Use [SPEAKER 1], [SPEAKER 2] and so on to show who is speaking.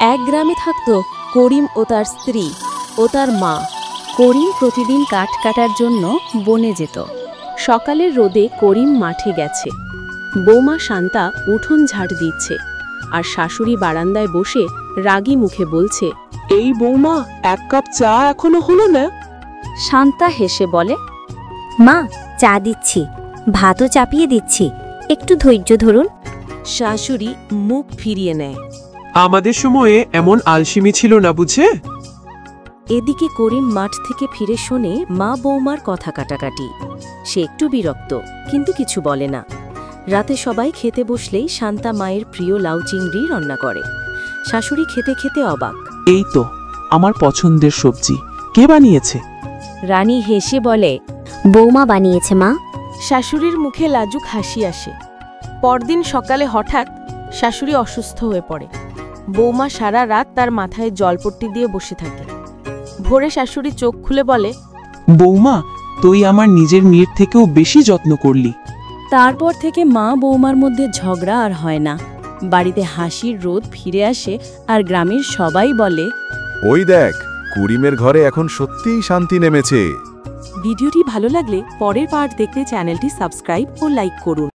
[SPEAKER 1] এক গ্রামে থাকত করিম ও তার স্ত্রী ও তার মা। করিম প্রতিদিন কাঠ কাটার জন্য বনে যেত। সকালের রোদে করিম মাঠে গেছে। বৌমা শান্তা উঠোন ঝাড় দিচ্ছে, আর শাশুড়ি বারান্দায় বসে রাগী মুখে বলছে,
[SPEAKER 2] এই বৌমা, এক কাপ চা এখনো হলো না?
[SPEAKER 1] শান্তা হেসে বলে,
[SPEAKER 3] মা, চা দিচ্ছি, ভাতও চাপিয়ে দিচ্ছি, একটু ধৈর্য ধরুন।
[SPEAKER 1] শাশুড়ি মুখ ফিরিয়ে নেয়।
[SPEAKER 2] আমাদের সময়ে এমন আলসেমি ছিল না বুঝে।
[SPEAKER 1] এদিকে করিম মাঠ থেকে ফিরে শোনে মা বৌমার কথা কাটাকাটি। সে একটু বিরক্ত, কিন্তু কিছু বলে না। রাতে সবাই খেতে বসলেই শান্তা মায়ের প্রিয় লাউ চিংড়ি রান্না করে। শাশুড়ি খেতে খেতে অবাক।
[SPEAKER 2] এই তো আমার পছন্দের সবজি, কে বানিয়েছে?
[SPEAKER 1] রানী হেসে বলে,
[SPEAKER 3] বৌমা বানিয়েছে মা।
[SPEAKER 1] শাশুড়ির মুখে লাজুক হাসি আসে। পরদিন সকালে হঠাৎ শাশুড়ি অসুস্থ হয়ে পড়ে। বৌমা সারা রাত তার মাথায় জলপট্টি দিয়ে বসে থাকে। ভোরে শাশুড়ি চোখ খুলে বলে,
[SPEAKER 2] বৌমা, তুই আমার নিজের মেয়ের থেকেও বেশি যত্ন করলি।
[SPEAKER 1] তারপর থেকে মা বৌমার মধ্যে ঝগড়া আর হয় না। বাড়িতে হাসির রোদ ফিরে আসে, আর গ্রামের সবাই বলে,
[SPEAKER 4] ওই দেখ, করিমের ঘরে এখন সত্যিই শান্তি নেমেছে।
[SPEAKER 1] ভিডিওটি ভালো লাগলে পরের পার্ট দেখতে চ্যানেলটি সাবস্ক্রাইব ও লাইক করুন।